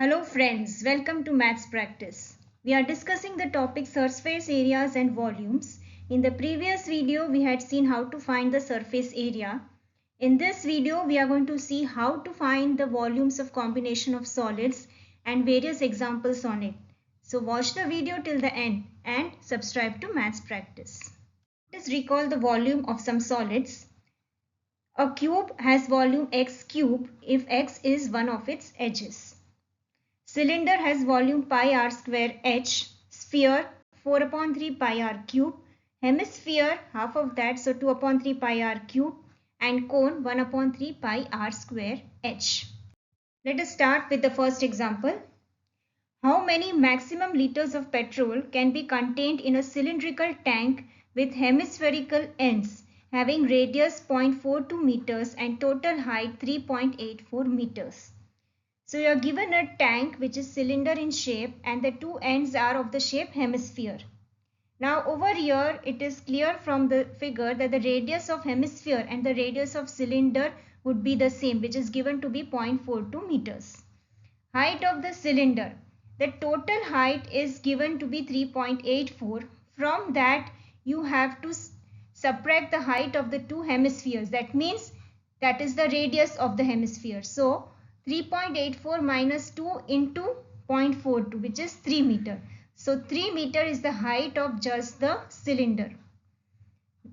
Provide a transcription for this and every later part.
Hello friends, welcome to Maths Practice. We are discussing the topic surface areas and volumes. In the previous video, we had seen how to find the surface area. In this video, we are going to see how to find the volumes of combination of solids and various examples on it. So watch the video till the end and subscribe to Maths Practice. Let us recall the volume of some solids. A cube has volume x cube if x is one of its edges. Cylinder has volume pi r square h, sphere 4 upon 3 pi r cube, hemisphere half of that, so 2 upon 3 pi r cube, and cone 1 upon 3 pi r square h. Let us start with the first example. How many maximum liters of petrol can be contained in a cylindrical tank with hemispherical ends having radius 0.42 meters and total height 3.84 meters? So you are given a tank which is cylinder in shape and the two ends are of the shape hemisphere. Now over here it is clear from the figure that the radius of hemisphere and the radius of cylinder would be the same, which is given to be 0.42 meters. Height of the cylinder. The total height is given to be 3.84. From that you have to subtract the height of the two hemispheres. That means that is the radius of the hemisphere. So 3.84 minus 2 into 0.42, which is 3 meter. So 3 meter is the height of just the cylinder.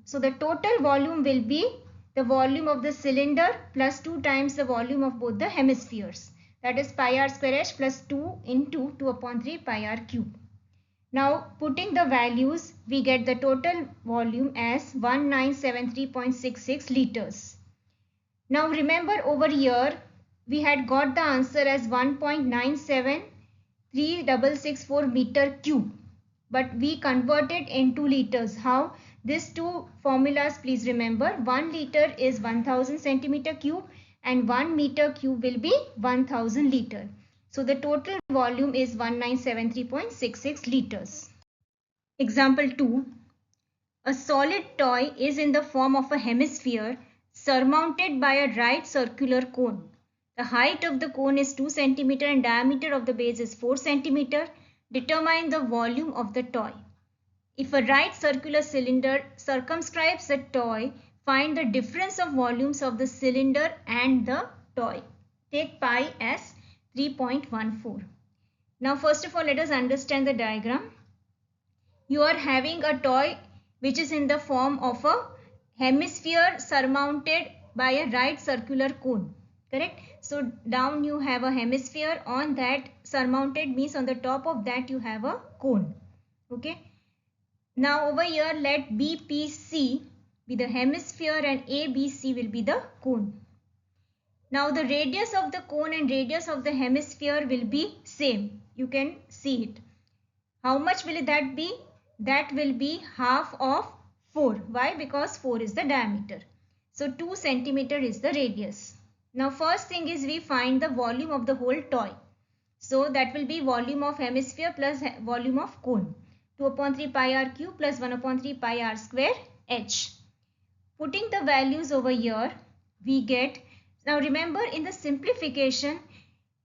So the total volume will be the volume of the cylinder plus 2 times the volume of both the hemispheres. That is pi r square h plus 2 into 2 upon 3 pi r cube. Now putting the values, we get the total volume as 1973.66 liters. Now remember over here, we had got the answer as 1.973664 meter cube, but we converted into liters. How? These two formulas, please remember. 1 liter is 1000 centimeter cube and 1 meter cube will be 1000 liter. So the total volume is 1973.66 liters. Example 2. A solid toy is in the form of a hemisphere surmounted by a right circular cone. The height of the cone is 2 cm and diameter of the base is 4 cm. Determine the volume of the toy. If a right circular cylinder circumscribes a toy, find the difference of volumes of the cylinder and the toy. Take pi as 3.14. Now first of all, let us understand the diagram. You are having a toy which is in the form of a hemisphere surmounted by a right circular cone. Correct? So down you have a hemisphere, on that surmounted means on the top of that you have a cone. Okay. Now over here let BPC be the hemisphere and ABC will be the cone. Now the radius of the cone and radius of the hemisphere will be same. You can see it. How much will that be? That will be half of 4. Why? Because 4 is the diameter. So 2 centimeter is the radius. Now first thing is we find the volume of the whole toy. So that will be volume of hemisphere plus volume of cone. 2 upon 3 pi r cube plus 1 upon 3 pi r square h. Putting the values over here, we get, now remember in the simplification,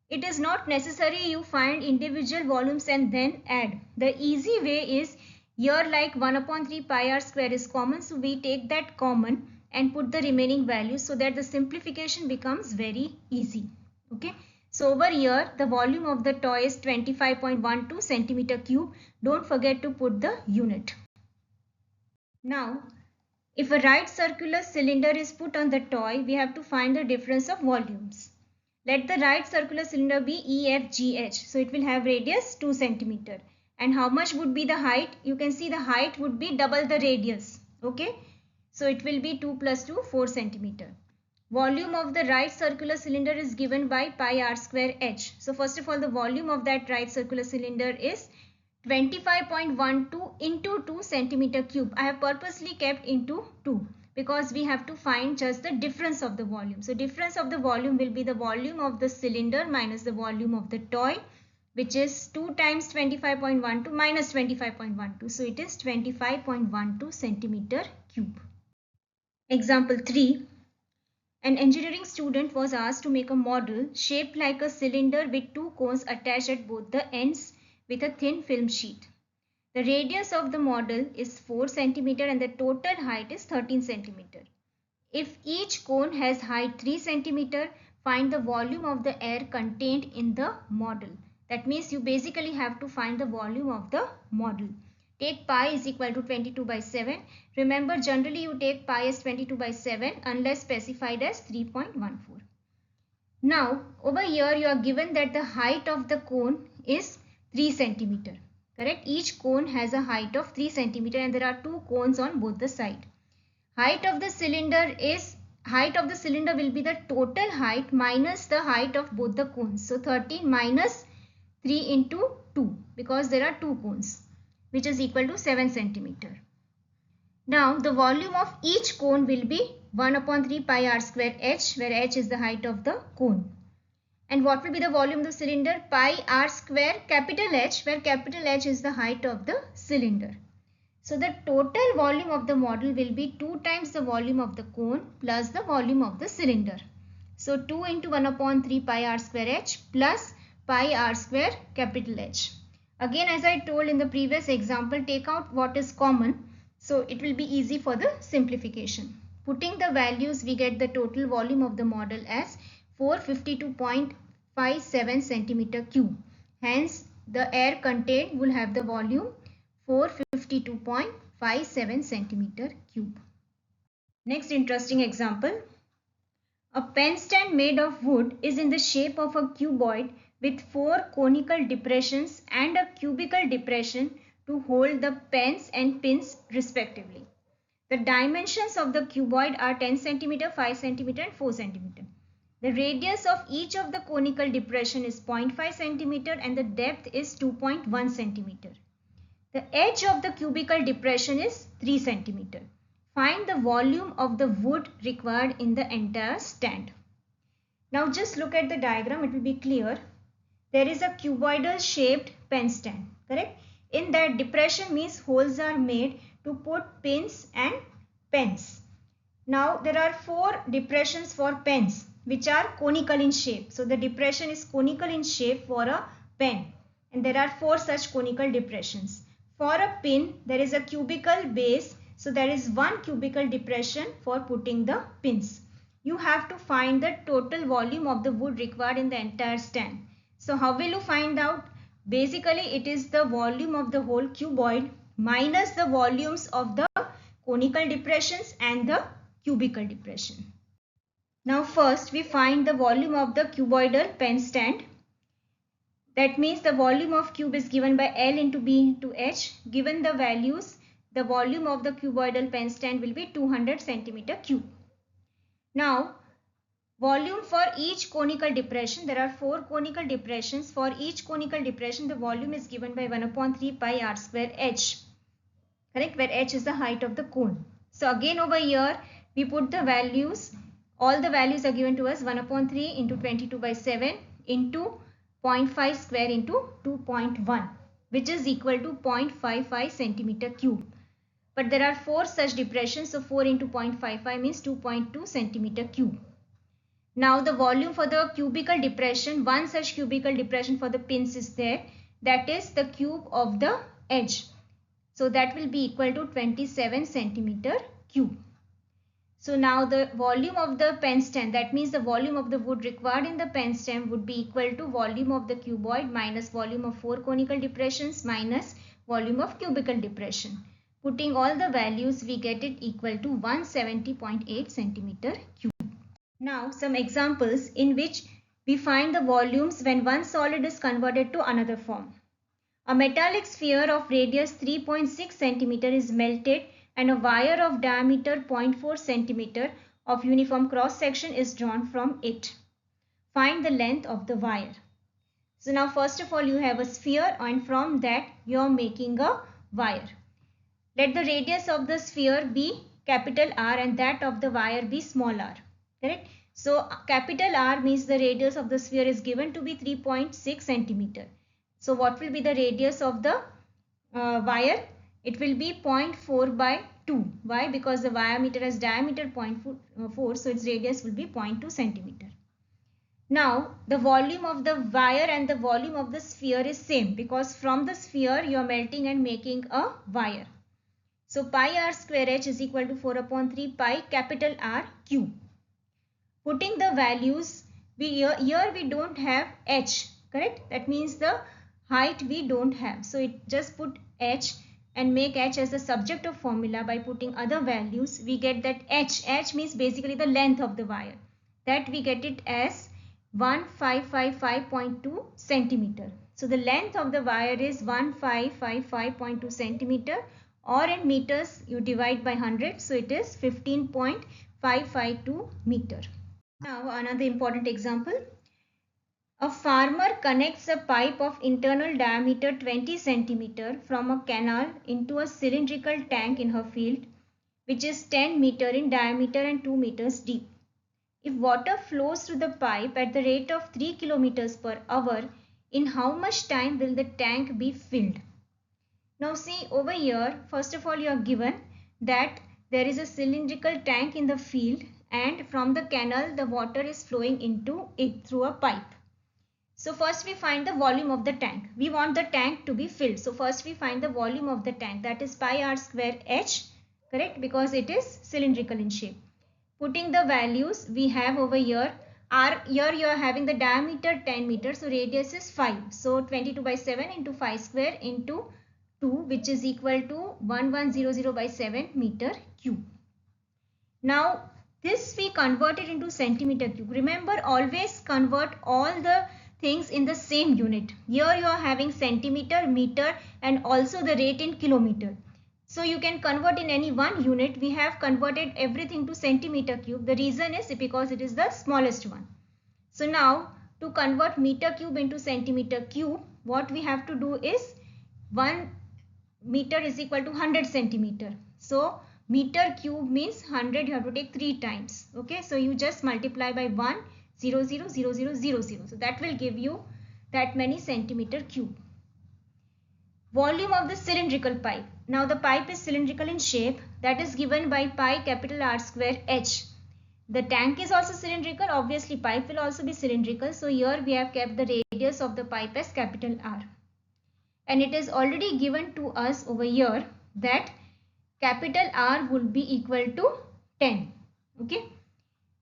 it is not necessary you find individual volumes and then add. The easy way is, here like 1 upon 3 pi r square is common, so we take that common and put the remaining values so that the simplification becomes very easy. Okay. So over here the volume of the toy is 25.12 centimeter cube. Don't forget to put the unit. Now if a right circular cylinder is put on the toy, we have to find the difference of volumes. Let the right circular cylinder be EFGH. So it will have radius 2 centimeter. And how much would be the height? You can see the height would be double the radius. Okay. So it will be 2 plus 2, 4 centimeter. Volume of the right circular cylinder is given by pi r square h. So first of all, the volume of that right circular cylinder is 25.12 into 2 centimeter cube. I have purposely kept into 2 because we have to find just the difference of the volume. So difference of the volume will be the volume of the cylinder minus the volume of the toy, which is 2 times 25.12 minus 25.12. So it is 25.12 centimeter cube. Example 3. An engineering student was asked to make a model shaped like a cylinder with two cones attached at both the ends with a thin film sheet. The radius of the model is 4 cm and the total height is 13 cm. If each cone has height 3 cm, find the volume of the air contained in the model. That means you basically have to find the volume of the model. Take pi is equal to 22/7. Remember, generally you take pi as 22/7 unless specified as 3.14. Now, over here you are given that the height of the cone is 3 cm. Correct? Each cone has a height of 3 cm and there are two cones on both the sides. Height of the cylinder will be the total height minus the height of both the cones. So 13 minus 3 into 2 because there are two cones, which is equal to 7 cm. Now the volume of each cone will be 1/3 pi r square h, where h is the height of the cone. And what will be the volume of the cylinder? Pi r square capital H, where capital H is the height of the cylinder. So the total volume of the model will be 2 times the volume of the cone plus the volume of the cylinder. So 2 into 1/3 pi r square h plus pi r square capital H. Again, as I told in the previous example, take out what is common. So it will be easy for the simplification. Putting the values, we get the total volume of the model as 452.57 centimeter cube. Hence, the air contained will have the volume 452.57 centimeter cube. Next interesting example. A pen stand made of wood is in the shape of a cuboid with 4 conical depressions and a cubical depression to hold the pens and pins respectively. The dimensions of the cuboid are 10 cm, 5 cm and 4 cm. The radius of each of the conical depression is 0.5 cm and the depth is 2.1 cm. The edge of the cubical depression is 3 cm. Find the volume of the wood required in the entire stand. Now just look at the diagram, it will be clear. There is a cuboidal shaped pen stand, correct? In that, depression means holes are made to put pins and pens. Now there are 4 depressions for pens which are conical in shape. So the depression is conical in shape for a pen and there are 4 such conical depressions. For a pin, there is a cubical base, so there is 1 cubical depression for putting the pins. You have to find the total volume of the wood required in the entire stand. So how will you find out? Basically, it is the volume of the whole cuboid minus the volumes of the conical depressions and the cubical depression. Now first we find the volume of the cuboidal pen stand. That means the volume of cube is given by L into B into H. Given the values, the volume of the cuboidal pen stand will be 200 centimeter cube. Now, volume for each conical depression, there are 4 conical depressions. For each conical depression, the volume is given by 1/3 pi r square h. Correct? Where h is the height of the cone. So again over here, we put the values. All the values are given to us 1/3 into 22/7 into 0.5 square into 2.1, which is equal to 0.55 centimeter cube. But there are 4 such depressions, so 4 into 0.55 means 2.2 centimeter cube. Now the volume for the cubical depression, one such cubical depression for the pins is there. That is the cube of the edge. So that will be equal to 27 centimeter cube. So now the volume of the pen stand, that means the volume of the wood required in the pen stand would be equal to volume of the cuboid minus volume of 4 conical depressions minus volume of cubical depression. Putting all the values, we get it equal to 170.8 centimeter cube. Now some examples in which we find the volumes when one solid is converted to another form. A metallic sphere of radius 3.6 centimeter is melted and a wire of diameter 0.4 centimeter of uniform cross section is drawn from it. Find the length of the wire. So now first of all you have a sphere and from that you are making a wire. Let the radius of the sphere be capital R and that of the wire be small r. Correct? So capital R means the radius of the sphere is given to be 3.6 centimeter. So what will be the radius of the wire? It will be 0.4 by 2. Why? Because the diameter has diameter 0.4, so its radius will be 0.2 centimeter. Now the volume of the wire and the volume of the sphere is same, because from the sphere you are melting and making a wire. So pi r square h is equal to 4/3 pi capital R cube. Putting the values, here we don't have h, correct? That means the height we don't have. So just put h and make h as the subject of formula. By putting other values, we get that h means basically the length of the wire. That we get it as 1555.2 centimeter. So the length of the wire is 1555.2 centimeter, or in meters you divide by 100, so it is 15.552 meter. Now another important example. A farmer connects a pipe of internal diameter 20 centimeter from a canal into a cylindrical tank in her field, which is 10 meter in diameter and 2 meters deep. If water flows through the pipe at the rate of 3 kilometers per hour, in how much time will the tank be filled? Now see over here, first of all you are given that there is a cylindrical tank in the field, and from the canal the water is flowing into it through a pipe. So first we find the volume of the tank. We want the tank to be filled. So first we find the volume of the tank, that is pi r square h, correct, because it is cylindrical in shape. Putting the values we have over here, here you are having the diameter 10 meters, so radius is 5. So 22/7 into 5 square into 2, which is equal to 1100/7 meter cube. Now this we converted into centimeter cube. Remember, always convert all the things in the same unit. Here you are having centimeter, meter, and also the rate in kilometer. So you can convert in any one unit. We have converted everything to centimeter cube. The reason is because it is the smallest one. So now to convert meter cube into centimeter cube, what we have to do is 1 meter is equal to 100 centimeter. So meter cube means 100, you have to take 3 times. Okay, so you just multiply by 1000000. So that will give you that many centimeter cube. Volume of the cylindrical pipe. Now the pipe is cylindrical in shape, that is given by pi capital R square h. The tank is also cylindrical, obviously pipe will also be cylindrical. So here we have kept the radius of the pipe as capital R. And it is already given to us over here that capital R would be equal to 10. Okay.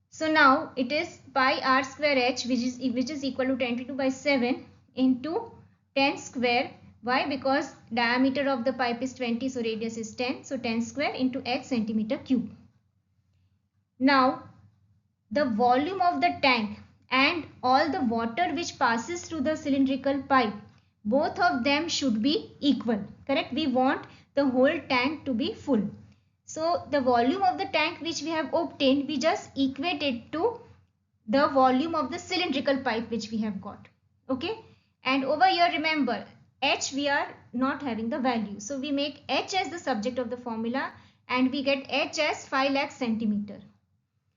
So now it is pi r square h, which is equal to 22/7 into 10 square. Why? Because diameter of the pipe is 20, so radius is 10. So 10 square into h centimeter cube. Now the volume of the tank and all the water which passes through the cylindrical pipe, both of them should be equal, correct? We want the whole tank to be full. So the volume of the tank which we have obtained, we just equate it to the volume of the cylindrical pipe which we have got. Okay. And over here, remember, h we are not having the value. So we make h as the subject of the formula and we get h as 5 lakh centimeter.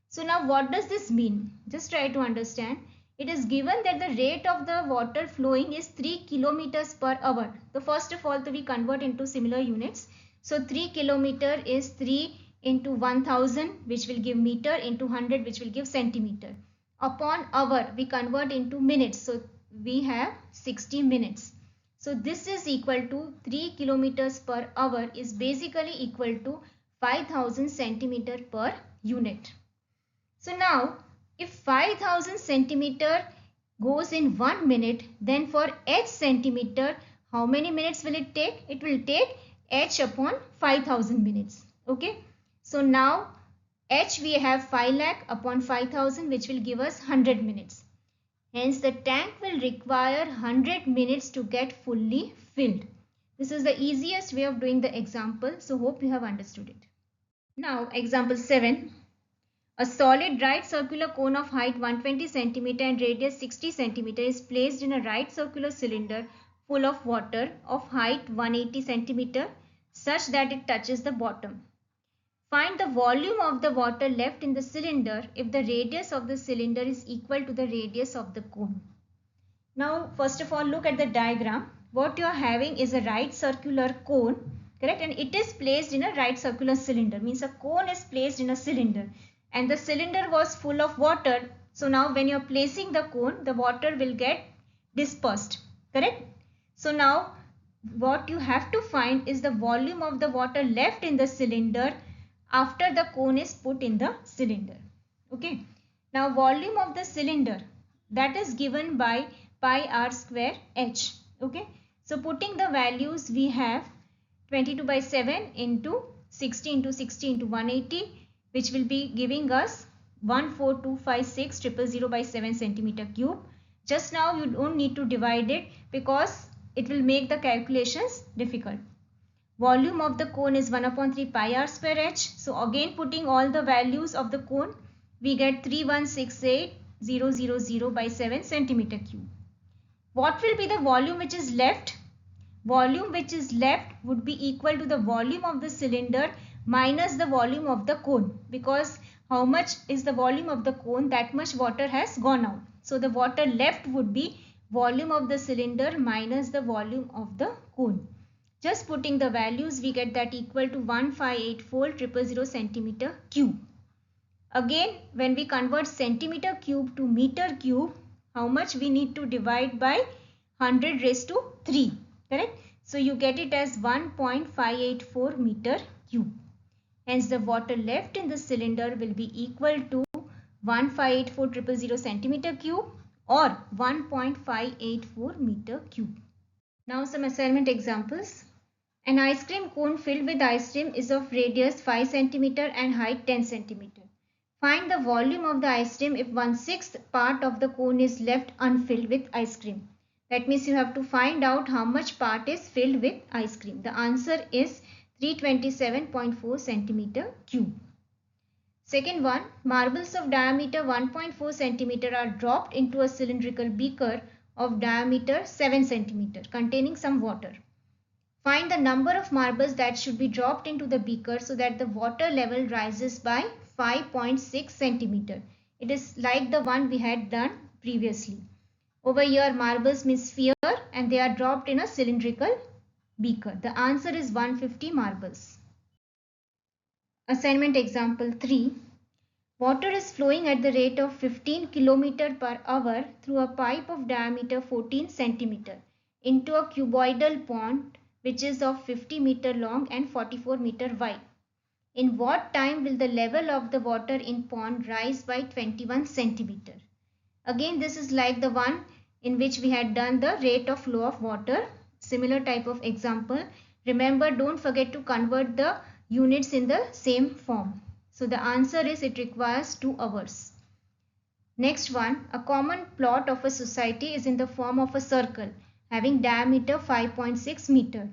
So now what does this mean? Just try to understand. It is given that the rate of the water flowing is 3 kilometers per hour. So first of all, we convert into similar units. So 3 kilometer is 3 into 1000, which will give meter, into 100, which will give centimeter. Upon hour, we convert into minutes. So we have 60 minutes. So this is equal to 3 kilometers per hour is basically equal to 5000 centimeter per unit. So now if 5000 centimeter goes in 1 minute, then for h centimeter, how many minutes will it take? It will take h upon 5000 minutes. Okay. So now h we have 5 lakh upon 5000, which will give us 100 minutes. Hence the tank will require 100 minutes to get fully filled. This is the easiest way of doing the example. So hope you have understood it. Now example 7. A solid right circular cone of height 120 cm and radius 60 cm is placed in a right circular cylinder full of water of height 180 cm such that it touches the bottom. Find the volume of the water left in the cylinder if the radius of the cylinder is equal to the radius of the cone. Now first of all, look at the diagram. What you are having is a right circular cone, correct, and it is placed in a right circular cylinder, means a cone is placed in a cylinder and the cylinder was full of water. So now when you are placing the cone, the water will get dispersed, correct. So now what you have to find is the volume of the water left in the cylinder after the cone is put in the cylinder. Okay, now volume of the cylinder, that is given by pi r square h. Okay, so putting the values, we have 22 by 7 into 60 into 60 into 180, which will be giving us 14256,000 by 7 centimeter cube. Just now you don't need to divide it because it will make the calculations difficult. Volume of the cone is 1 upon 3 pi r square h. So again putting all the values of the cone, we get 3168000 by 7 centimeter cube. What will be the volume which is left? Volume which is left would be equal to the volume of the cylinder minus the volume of the cone, because how much is the volume of the cone, that much water has gone out. So the water left would be volume of the cylinder minus the volume of the cone. Just putting the values, we get that equal to 1584000 centimeter cube. Again, when we convert centimeter cube to meter cube, how much we need to divide by 100 raised to 3, correct? So you get it as 1.584 meter cube. Hence the water left in the cylinder will be equal to 1584000 centimeter cube or 1.584 meter cube. Now some assignment examples. An ice cream cone filled with ice cream is of radius 5 centimeter and height 10 centimeter. Find the volume of the ice cream if 1/6 part of the cone is left unfilled with ice cream. That means you have to find out how much part is filled with ice cream. The answer is 327.4 centimeter cube. Second one, marbles of diameter 1.4 centimeter are dropped into a cylindrical beaker of diameter 7 centimeter containing some water. Find the number of marbles that should be dropped into the beaker so that the water level rises by 5.6 centimeter. It is like the one we had done previously. Over here marbles means sphere and they are dropped in a cylindrical beaker. The answer is 150 marbles. Assignment example 3. Water is flowing at the rate of 15 km per hour through a pipe of diameter 14 centimeter into a cuboidal pond which is of 50 meter long and 44 meter wide. In what time will the level of the water in pond rise by 21 centimeter? Again, this is like the one in which we had done the rate of flow of water. Similar type of example. Remember, don't forget to convert the units in the same form. So the answer is it requires 2 hours. Next one, a common plot of a society is in the form of a circle having diameter 5.6 meter.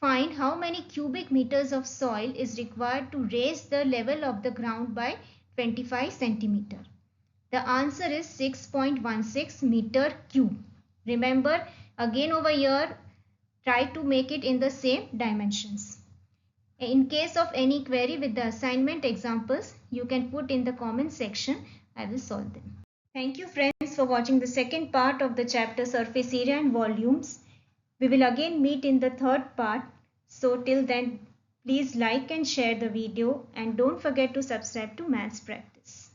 Find how many cubic meters of soil is required to raise the level of the ground by 25 centimeter. The answer is 6.16 meter cube. Remember, again over here, try to make it in the same dimensions. In case of any query with the assignment examples, you can put in the comment section. I will solve them. Thank you friends for watching the second part of the chapter surface area and volumes. We will again meet in the third part. So till then, please like and share the video and don't forget to subscribe to Maths Practice.